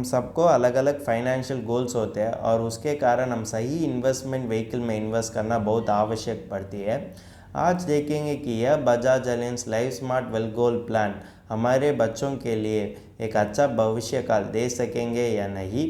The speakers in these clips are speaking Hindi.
हम सबको अलग अलग फाइनेंशियल गोल्स होते हैं और उसके कारण हम सही इन्वेस्टमेंट व्हीकल में इन्वेस्ट करना बहुत आवश्यक पड़ती है। आज देखेंगे कि यह Bajaj Allianz life smart wealth goal plan हमारे बच्चों के लिए एक अच्छा भविष्य काल दे सकेंगे या नहीं।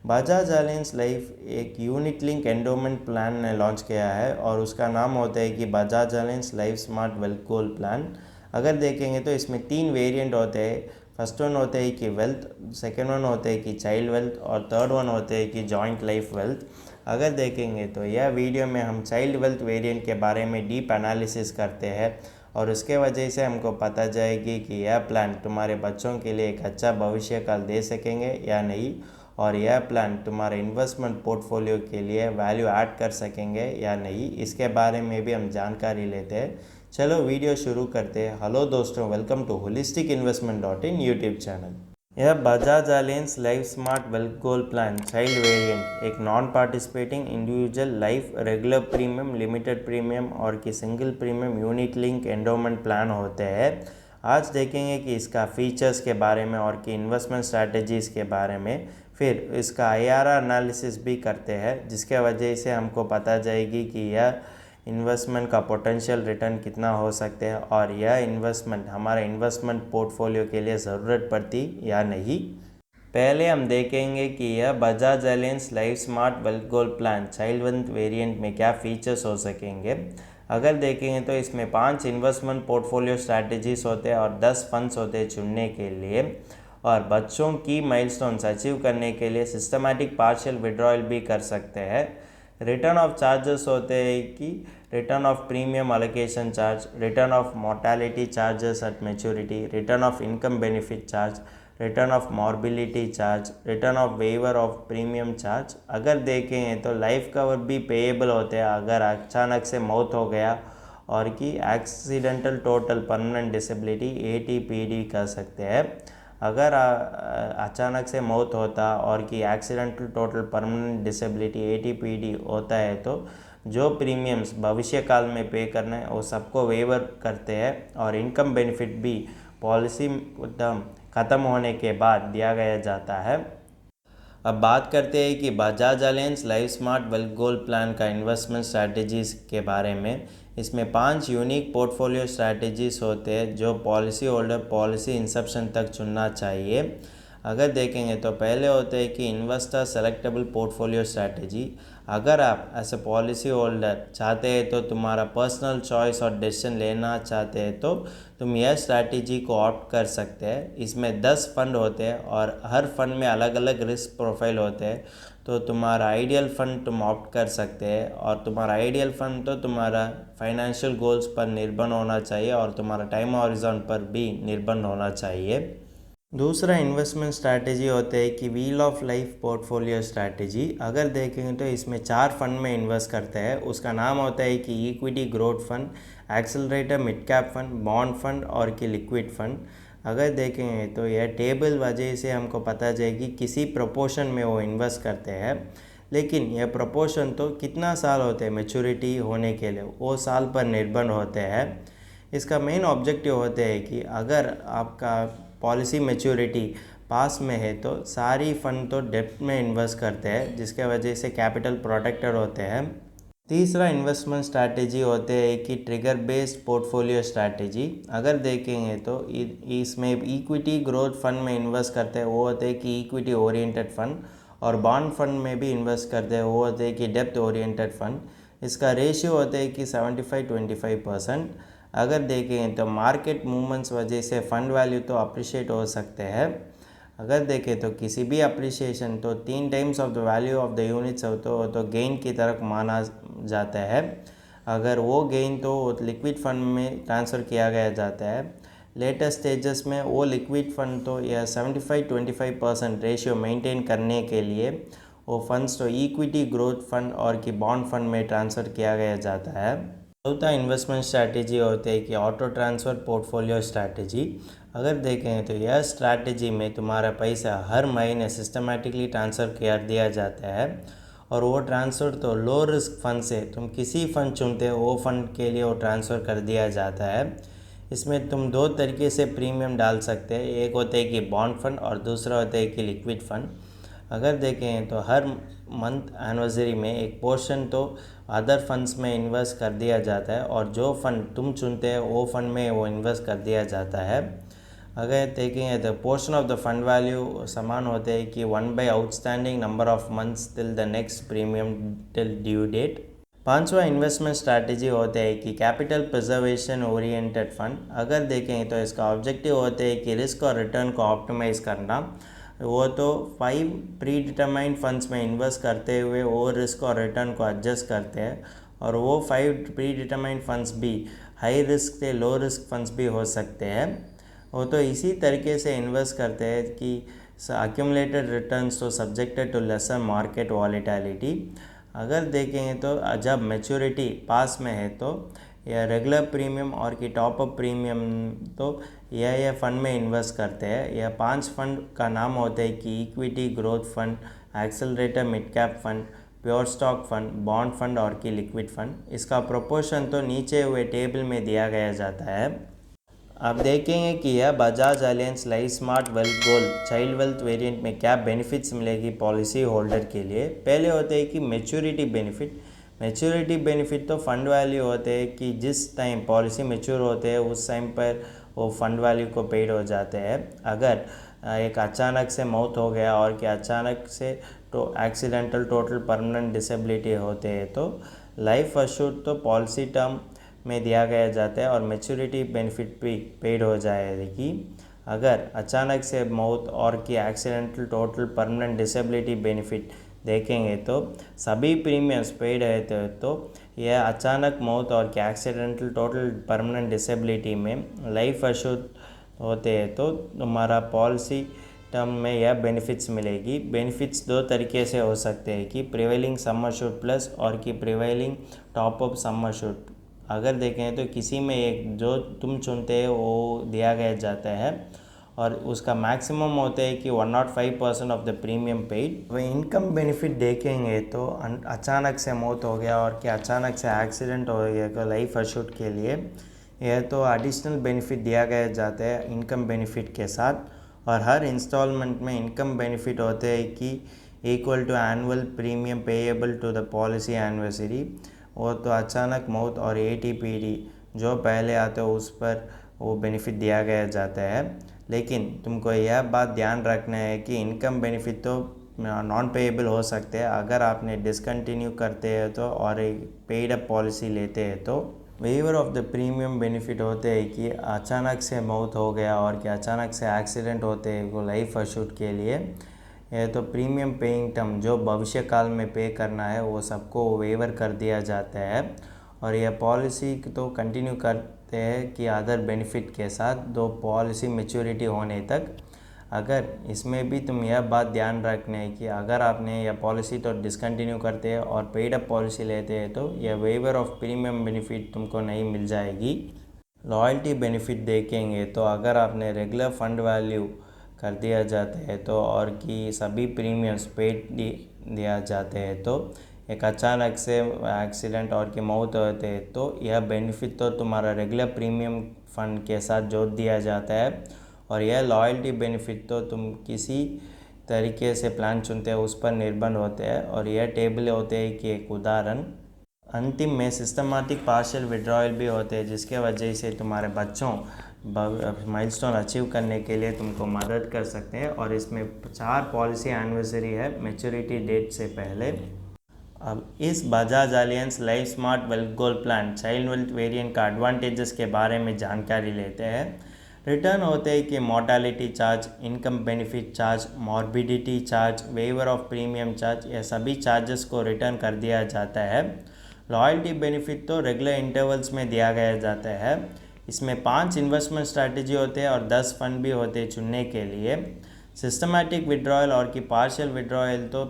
बजाज अलायंस लाइफ एक यूनिट लिंक एंडोमेंट प्लान ने लॉन्च किया है और उसका नाम होता है कि Bajaj Allianz life smart wealth goal plan. अगर देखेंगे तो इसमें 3 वेरिएंट होते हैं। फर्स्ट वन होते हैं कि वेल्थ, सेकेंड वन होते हैं कि चाइल्ड वेल्थ और थर्ड वन होते हैं कि जॉइंट लाइफ वेल्थ। अगर देखेंगे तो यह वीडियो में हम चाइल्ड वेल्थ वेरिएंट के बारे में डीप एनालिसिस करते हैं और उसके वजह से हमको पता जाएगी कि यह प्लान तुम्हारे बच्चों के लिए एक अच्छा भविष्य काल दे सकेंगे या नहीं, और यह प्लान तुम्हारे इन्वेस्टमेंट पोर्टफोलियो के लिए वैल्यू ऐड कर सकेंगे या नहीं, इसके बारे में भी हम जानकारी लेते हैं। चलो वीडियो शुरू करते हैं। हेलो दोस्तों, welcome to holistic investment dot in YouTube channel. यह Bajaj Allianz life smart wealth goal plan child variant एक non participating individual life regular premium, limited premium और की single premium unit link endowment plan होते हैं। आज देखेंगे कि इसका फीचर्स के बारे में और की इन्वेस्टमेंट स्ट्रैटेजीज़ के बारे में, फिर इसका IRR एनालिसिस भी करते हैं जिसके वजह से हमको पता जाएगी कि यह इन्वेस्टमेंट का पोटेंशियल रिटर्न कितना हो सकते हैं और यह इन्वेस्टमेंट हमारे इन्वेस्टमेंट पोर्टफोलियो के लिए ज़रूरत पड़ती या नहीं। पहले हम देखेंगे कि यह Bajaj Allianz life smart wealth goal plan child wealth variant में क्या फीचर्स हो सकेंगे। अगर देखेंगे तो इसमें 5 इन्वेस्टमेंट पोर्टफोलियो स्ट्रैटेजीज होते हैं और 10 फंड्स होते हैं चुनने के लिए, और बच्चों की माइलस्टोन्स अचीव करने के लिए सिस्टमैटिक पार्शियल विड्रॉयल भी कर सकते हैं। रिटर्न ऑफ चार्जेस होते हैं कि return of premium allocation charge, return of mortality charges at maturity, return of income benefit charge, return of morbidity charge, return of waiver of premium charge. अगर देखें तो लाइफ कवर भी पेएबल होते हैं अगर अचानक से मौत हो गया, और कि accidental total permanent disability ATPD कर सकते हैं। अगर अचानक से मौत होता और कि accidental total permanent disability ATPD होता है तो जो प्रीमियम्स भविष्य काल में पे करना है वो सबको वेवर करते हैं, और इनकम बेनिफिट भी पॉलिसी टर्म ख़त्म होने के बाद दिया गया जाता है। अब बात करते हैं कि Bajaj Allianz life smart wealth goal plan का इन्वेस्टमेंट स्ट्रैटेजीज़ के बारे में। इसमें 5 यूनिक पोर्टफोलियो स्ट्रैटेजीज होते हैं जो पॉलिसी होल्डर पॉलिसी इंसेप्शन तक चुनना चाहिए। अगर देखेंगे तो पहले होते हैं कि इन्वेस्टर सेलेक्टेबल पोर्टफोलियो स्ट्रैटेजी। अगर आप एज ए पॉलिसी होल्डर चाहते हैं तो तुम्हारा पर्सनल चॉइस और डिसीजन लेना चाहते हैं तो तुम यह स्ट्रैटेजी को ऑप्ट कर सकते हैं। इसमें 10 फंड होते हैं और हर फंड में अलग अलग रिस्क प्रोफाइल होते हैं, तो तुम्हारा आइडियल फ़ंड तुम ऑप्ट कर सकते हैं, और तुम्हारा आइडियल फ़ंड तो तुम्हारा फाइनेंशियल गोल्स पर निर्भर होना चाहिए और तुम्हारा टाइम हॉरिजॉन पर भी निर्भर होना चाहिए। दूसरा इन्वेस्टमेंट स्ट्रैटेजी होते हैं कि wheel of life portfolio strategy. अगर देखेंगे तो इसमें 4 फंड में इन्वेस्ट करते हैं। उसका नाम होता है कि equity growth fund, accelerator mid cap fund, bond fund और कि लिक्विड फंड। अगर देखेंगे तो यह टेबल वजह से हमको पता चलेगी किसी प्रोपोर्शन में वो इन्वेस्ट करते हैं, लेकिन यह प्रोपोर्शन तो कितना साल होते हैं मैच्योरिटी होने के लिए वो साल पर निर्भर होते हैं। इसका मेन ऑब्जेक्टिव होते हैं कि अगर आपका पॉलिसी मैच्योरिटी पास में है तो सारी फंड तो डेब्ट में इन्वेस्ट करते हैं जिसके वजह से कैपिटल प्रोटेक्टेड होते हैं। तीसरा इन्वेस्टमेंट स्ट्रैटेजी होते हैं कि ट्रिगर बेस्ड पोर्टफोलियो स्ट्रैटेजी। अगर देखेंगे तो इसमें इक्विटी ग्रोथ फंड में इन्वेस्ट करते हैं वो होते हैं कि इक्विटी ओरिएंटेड फंड, और बॉन्ड फंड में भी इन्वेस्ट करते हैं वो होते हैं कि डेप्थ ओरिएंटेड फंड। इसका रेशियो होता है कि 75-25%। अगर देखें तो मार्केट मूवमेंट्स वजह से फंड वैल्यू तो अप्रिशिएट हो सकते हैं। अगर देखें तो किसी भी अप्रिशिएशन तो 3 times of the value of the units हो तो गेन की तरफ माना जाता है। अगर वो गेन तो लिक्विड फंड में ट्रांसफ़र किया गया जाता है। लेटेस्ट स्टेजेस में वो लिक्विड फंड तो यह 75-25% रेशियो मेंटेन करने के लिए वो फंड्स तो इक्विटी ग्रोथ फंड और कि बॉन्ड फंड में ट्रांसफ़र किया गया जाता है। चौथा इन्वेस्टमेंट स्ट्रैटेजी होते हैं कि ऑटो ट्रांसफ़र पोर्टफोलियो स्ट्रैटेजी। अगर देखें तो यह स्ट्रैटेजी में तुम्हारा पैसा हर महीने सिस्टमेटिकली ट्रांसफ़र कर दिया जाता है, और वो ट्रांसफ़र तो लो रिस्क फंड से तुम किसी फ़ंड चुनते हो वो फ़ंड के लिए वो ट्रांसफ़र कर दिया जाता है। इसमें तुम दो तरीके से प्रीमियम डाल सकते हैं, एक होता है कि बॉन्ड फंड और दूसरा होता है कि लिक्विड फंड। अगर देखें तो हर मंथ एनिवर्सरी में एक पोर्शन तो अदर फंड्स में इन्वेस्ट कर दिया जाता है और जो फंड तुम चुनते हैं वो फंड में वो इन्वेस्ट कर दिया जाता है। अगर देखेंगे तो portion of the fund value समान होते हैं कि 1/, outstanding number of months till the next premium till due date. पांचवा इन्वेस्टमेंट स्ट्रैटेजी होते हैं कि कैपिटल प्रिजर्वेशन ओरिएंटेड फंड। अगर देखें तो इसका ऑब्जेक्टिव होते हैं कि रिस्क और रिटर्न को ऑप्टिमाइज करना। वो तो 5 प्री डिटरमाइंड फंड्स में इन्वेस्ट करते हुए वो रिस्क और रिटर्न को एडजस्ट करते हैं, और वो 5 प्री डिटरमाइंड फंड्स भी हाई रिस्क से लो रिस्क फंड्स भी हो सकते हैं। वो तो इसी तरीके से इन्वेस्ट करते हैं कि अक्यूमुलेटेड रिटर्न्स तो subjected to lesser market volatility. अगर देखेंगे तो जब मैच्योरिटी पास में है तो यह रेगुलर प्रीमियम और की टॉप अप प्रीमियम तो यह फंड में इन्वेस्ट करते हैं। यह 5 फंड का नाम होते हैं कि equity growth fund, accelerator mid cap fund, pure stock fund, bond fund और की लिक्विड फंड। इसका प्रोपोर्शन तो नीचे हुए टेबल में दिया गया जाता है। आप देखेंगे कि यह Bajaj Allianz life smart wealth goal child wealth variant में क्या बेनिफिट्स मिलेगी पॉलिसी होल्डर के लिए। पहले होते हैं कि मैच्योरिटी बेनिफिट। मैच्योरिटी बेनिफिट तो फंड वैल्यू होते हैं कि जिस टाइम पॉलिसी मैच्योर होते हैं उस टाइम पर वो फंड वैल्यू को पेड हो जाते हैं। अगर एक अचानक से मौत हो गया और कि अचानक से तो एक्सीडेंटल टोटल परमानेंट डिसेबिलिटी होते हैं तो लाइफ अश्योर्ड तो पॉलिसी टर्म में दिया गया जाता है और मैच्योरिटी बेनिफिट भी पेड हो जाएगी। अगर अचानक से मौत और कि accidental total permanent disability benefit देखेंगे तो सभी प्रीमियम्स पेड है तो यह अचानक मौत और कि एक्सीडेंटल टोटल परमानेंट डिसेबिलिटी में लाइफ अश्योर्ड होते हैं तो तुम्हारा पॉलिसी टर्म में यह बेनिफिट्स मिलेगी। बेनिफिट्स दो तरीके से हो सकते हैं कि प्रिवेलिंग सम अश्योर्ड प्लस और कि prevailing top up sum assured. अगर देखें तो किसी में एक जो तुम चुनते हैं वो दिया गया जाता है और उसका मैक्सिमम होता है कि 105% ऑफ द प्रीमियम पेड। वही इनकम बेनिफिट देखेंगे तो अचानक से मौत हो गया और कि अचानक से एक्सीडेंट हो गया तो लाइफ अश्योर्ड के लिए यह तो एडिशनल बेनिफिट दिया गया जाता है इनकम बेनिफिट के साथ। और हर इंस्टॉलमेंट में इनकम बेनिफिट होते हैं कि equal to annual premium payable to the policy anniversary. वो तो अचानक मौत और ATPD जो पहले आते हो उस पर वो बेनिफिट दिया गया जाता है। लेकिन तुमको यह बात ध्यान रखना है कि इनकम बेनिफिट तो नॉन पेएबल हो सकते हैं अगर आपने डिसकंटिन्यू करते हैं तो और एक पेड अप पॉलिसी लेते हैं तो। Waiver of the premium benefit होते हैं कि अचानक से मौत हो गया और कि अचानक से एक्सीडेंट होते हैं वो लाइफ अश्योर्ड के लिए यह तो प्रीमियम पेइंग टर्म जो भविष्य काल में पे करना है वो सबको वेवर कर दिया जाता है। और यह पॉलिसी तो कंटिन्यू करते हैं कि अदर बेनिफिट के साथ दो पॉलिसी मैच्योरिटी होने तक। अगर इसमें भी तुम यह बात ध्यान रखना है कि अगर आपने यह पॉलिसी तो डिसकंटिन्यू करते हैं और पेड अप पॉलिसी लेते हैं तो यह वेवर ऑफ प्रीमियम बेनिफिट तुमको नहीं मिल जाएगी। लॉयल्टी बेनिफिट देखेंगे तो अगर आपने रेगुलर फंड वैल्यू कर दिया जाता है तो और कि सभी प्रीमियम्स पेड दिया जाते हैं तो एक अचानक से एक्सीडेंट और की मौत होते हैं तो यह बेनिफिट तो तुम्हारा रेगुलर प्रीमियम फंड के साथ जोड़ दिया जाता है। और यह लॉयल्टी बेनिफिट तो तुम किसी तरीके से प्लान चुनते हैं उस पर निर्भर होते हैं। और यह टेबल होते हैं कि एक उदाहरण अंतिम में सिस्टमैटिक पार्शियल विड्रॉयल भी होते हैं जिसके वजह से तुम्हारे बच्चों माइलस्टोन अचीव करने के लिए तुमको मदद कर सकते हैं। और इसमें 4 पॉलिसी एनिवर्सरी है मैच्योरिटी डेट से पहले। अब इस Bajaj Allianz life smart wealth goal plan child wealth variant का एडवांटेजेस के बारे में जानकारी लेते हैं। रिटर्न होते हैं कि mortality charge, income benefit charge, morbidity charge, waiver of premium charge, यह सभी चार्जेस को रिटर्न कर दिया जाता है। लॉयल्टी बेनिफिट तो रेगुलर इंटरवल्स में दिया गया जाता है। इसमें 5 इन्वेस्टमेंट स्ट्रैटेजी होते हैं और 10 फंड भी होते हैं चुनने के लिए। सिस्टमैटिक विड्रॉयल और कि पार्शियल विड्रॉयल तो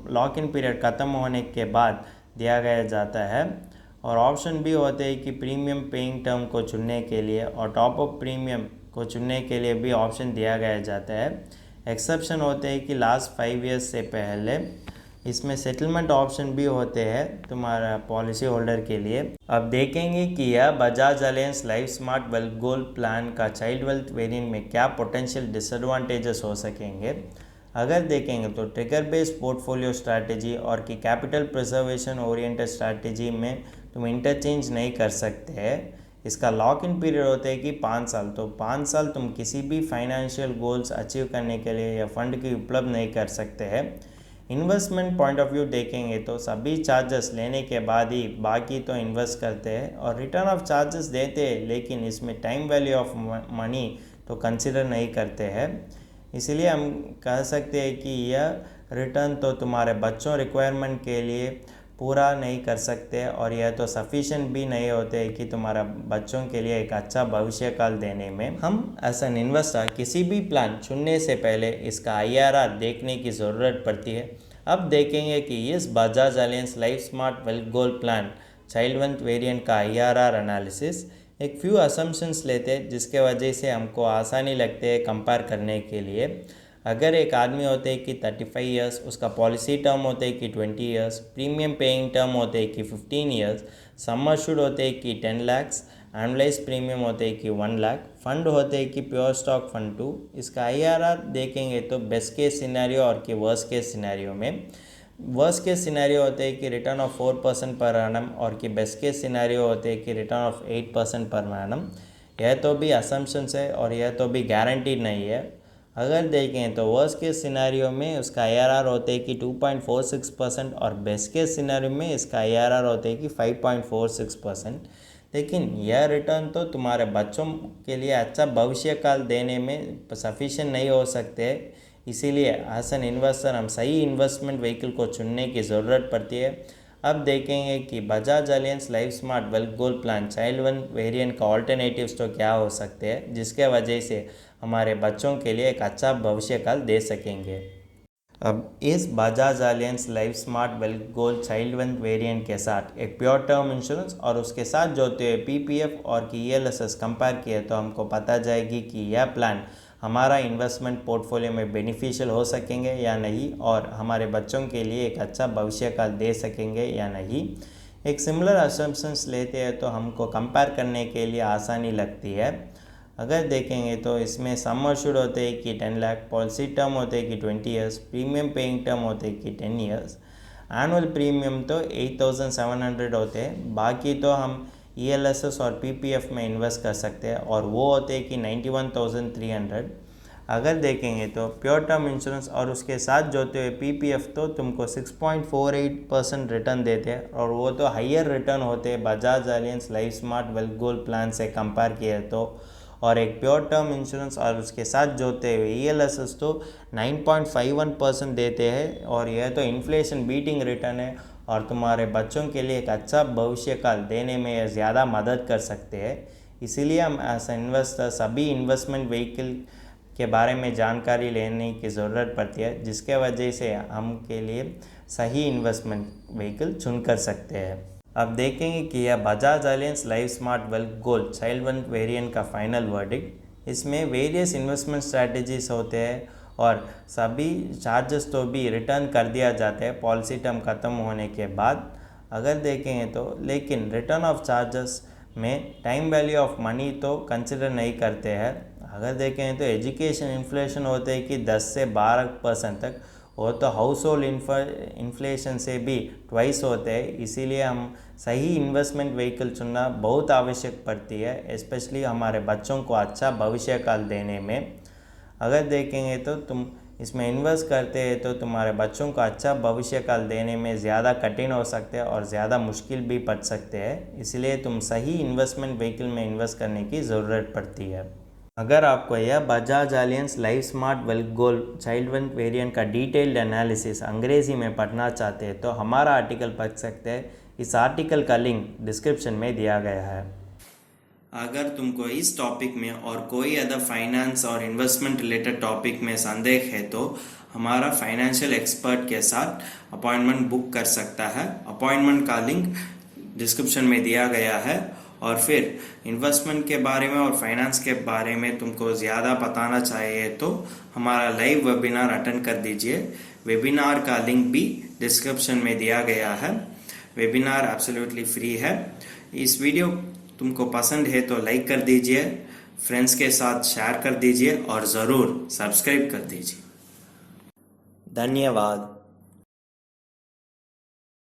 लॉक इन पीरियड ख़त्म होने के बाद दिया गया जाता है। और ऑप्शन भी होते हैं कि प्रीमियम पेइंग टर्म को चुनने के लिए और टॉप अप प्रीमियम को चुनने के लिए भी ऑप्शन दिया गया जाता है। एक्सेप्शन होते हैं कि लास्ट 5 ईयर्स से पहले इसमें सेटलमेंट ऑप्शन भी होते हैं तुम्हारा पॉलिसी होल्डर के लिए। अब देखेंगे कि यह Bajaj Allianz life smart wealth goal plan का चाइल्ड वेल्थ वेरिएंट में क्या पोटेंशियल डिसएडवांटेजेस हो सकेंगे। अगर देखेंगे तो ट्रिगर बेस्ड पोर्टफोलियो स्ट्रैटेजी और की कैपिटल प्रिजर्वेशन ओरिएंटेड स्ट्रैटेजी में तुम इंटरचेंज नहीं कर सकते हैं। इसका लॉक इन पीरियड होता है कि 5 साल, तो 5 साल तुम किसी भी फाइनेंशियल गोल्स अचीव करने के लिए या फंड की उपलब्ध नहीं कर सकते हैं। इन्वेस्टमेंट पॉइंट ऑफ व्यू देखेंगे तो सभी चार्जेस लेने के बाद ही बाकी तो इन्वेस्ट करते हैं और रिटर्न ऑफ चार्जेस देते हैं, लेकिन इसमें टाइम वैल्यू ऑफ मनी तो कंसिडर नहीं करते हैं। इसलिए हम कह सकते हैं कि यह रिटर्न तो तुम्हारे बच्चों रिक्वायरमेंट के लिए पूरा नहीं कर सकते और यह तो सफिशेंट भी नहीं होते कि तुम्हारा बच्चों के लिए एक अच्छा भविष्य काल देने में। हम एज एन इन्वेस्टर किसी भी प्लान चुनने से पहले इसका IRR देखने की ज़रूरत पड़ती है। अब देखेंगे कि इस Bajaj Allianz life smart wealth goal plan child wealth variant का IRR एनालिसिस एक फ्यू असम्पशंस लेते हैं जिसके वजह से हमको आसानी लगते है कंपेयर करने के लिए। अगर एक आदमी होते हैं कि 35 इयर्स, उसका पॉलिसी टर्म होते हैं कि 20 इयर्स, प्रीमियम पेइंग टर्म होते हैं कि 15 इयर्स, सम अश्योर्ड होते हैं कि 10 लाख्स, एनुअलाइज प्रीमियम होते हैं कि 1 लाख, फंड होते हैं कि प्योर स्टॉक फंड 2। इसका IRR देखेंगे तो बेस्ट केस सिनेरियो और कि वर्स्ट केस सिनेरियो में वर्स्ट केस सिनेरियो होते हैं कि रिटर्न ऑफ 4% पर एनम और कि बेस्ट केस सिनेरियो होते हैं कि रिटर्न ऑफ 8% पर एनम। यह तो भी असम्पशंस है और यह तो भी गारंटीड नहीं है। अगर देखें तो वर्स्ट केस सिनेरियो में उसका IRR होते हैं कि 2.46% और बेस्ट केस सिनेरियो में इसका IRR होते हैं कि 5.46%। लेकिन यह रिटर्न तो तुम्हारे बच्चों के लिए अच्छा भविष्य काल देने में सफिशिएंट नहीं हो सकते। इसीलिए एज एन इन्वेस्टर हम सही इन्वेस्टमेंट व्हीकल को चुनने की ज़रूरत पड़ती है। अब देखेंगे कि Bajaj Allianz life smart wealth goal plan child wealth variant का ऑल्टरनेटिव्स तो क्या हो सकते हैं जिसके वजह से हमारे बच्चों के लिए एक अच्छा भविष्य काल दे सकेंगे। अब इस Bajaj Allianz life smart wealth goal child wealth variant के साथ एक प्योर टर्म इंश्योरेंस और उसके साथ जो PPF और की ELSS कंपेयर किए तो हमको पता जाएगी कि यह प्लान हमारा इन्वेस्टमेंट पोर्टफोलियो में बेनिफिशियल हो सकेंगे या नहीं और हमारे बच्चों के लिए एक अच्छा भविष्य काल दे सकेंगे या नहीं। एक सिमिलर असम्पशंस लेते हैं तो हमको कंपेयर करने के लिए आसानी लगती है। अगर देखेंगे तो इसमें सम अश्योर्ड होते हैं कि 10 लाख, पॉलिसी टर्म होते हैं कि 20 इयर्स, प्रीमियम पेइंग टर्म होते हैं कि 10 इयर्स, एनुअल प्रीमियम तो 8,700 होते हैं। बाकी तो हम ELSS और PPF में इन्वेस्ट कर सकते हैं और वो होते हैं कि 91,300। अगर देखेंगे तो प्योर टर्म इंश्योरेंस और उसके साथ जो PPF तो तुमको 6.48% रिटर्न देते हैं और वो तो हाइयर रिटर्न होते हैं Bajaj Allianz life smart wealth goal plan से कंपेयर किए तो। और एक प्योर टर्म इंश्योरेंस और उसके साथ जोते हुए ELSS तो 9.51% देते हैं और यह तो इन्फ्लेशन बीटिंग रिटर्न है और तुम्हारे बच्चों के लिए एक अच्छा भविष्य काल देने में यह ज़्यादा मदद कर सकते हैं। इसीलिए हम एज इन्वेस्टर सभी इन्वेस्टमेंट व्हीकल के बारे में जानकारी लेने की ज़रूरत पड़ती है जिसके वजह से हम के लिए सही इन्वेस्टमेंट व्हीकल चुन कर सकते हैं। अब देखेंगे कि यह Bajaj Allianz life smart wealth goal child wealth variant का फाइनल वर्डिक्ट। इसमें वेरियस इन्वेस्टमेंट स्ट्रैटेजीज होते हैं और सभी चार्जेस तो भी रिटर्न कर दिया जाता है पॉलिसी टर्म ख़त्म होने के बाद। अगर देखेंगे तो लेकिन रिटर्न ऑफ चार्जेस में टाइम वैल्यू ऑफ मनी तो कंसिडर नहीं करते हैं। अगर देखें तो एजुकेशन इन्फ्लेशन होते हैं कि 10 से 12% तक, वो तो हाउस होल्ड इन्फ्लेशन से भी ट्वाइस होते हैं। इसीलिए हम सही इन्वेस्टमेंट व्हीकल चुनना बहुत आवश्यक पड़ती है, स्पेशली हमारे बच्चों को अच्छा भविष्य काल देने में। अगर देखेंगे तो तुम इसमें इन्वेस्ट करते हैं तो तुम्हारे बच्चों को अच्छा भविष्य काल देने में ज़्यादा कठिन हो सकते हैं और ज़्यादा मुश्किल भी पड़ सकते हैं। इसलिए तुम सही इन्वेस्टमेंट व्हीकल में इन्वेस्ट करने की ज़रूरत पड़ती है। अगर आपको यह Bajaj Allianz life smart wealth goal child wealth variant का डिटेल्ड एनालिसिस अंग्रेज़ी में पढ़ना चाहते हैं तो हमारा आर्टिकल पढ़ सकते हैं। इस आर्टिकल का लिंक डिस्क्रिप्शन में दिया गया है। अगर तुमको इस टॉपिक में और कोई अदर फाइनेंस और इन्वेस्टमेंट रिलेटेड टॉपिक में संदेह है तो हमारा फाइनेंशियल एक्सपर्ट के साथ अपॉइंटमेंट बुक कर सकता है। अपॉइंटमेंट का लिंक डिस्क्रिप्शन में दिया गया है। और फिर इन्वेस्टमेंट के बारे में और फाइनेंस के बारे में तुमको ज़्यादा बताना चाहिए तो हमारा लाइव वेबिनार अटेंड कर दीजिए। वेबिनार का लिंक भी डिस्क्रिप्शन में दिया गया है। वेबिनार एब्सोल्युटली फ्री है। इस वीडियो तुमको पसंद है तो लाइक कर दीजिए, फ्रेंड्स के साथ शेयर कर दीजिए और ज़रूर सब्सक्राइब कर दीजिए। धन्यवाद।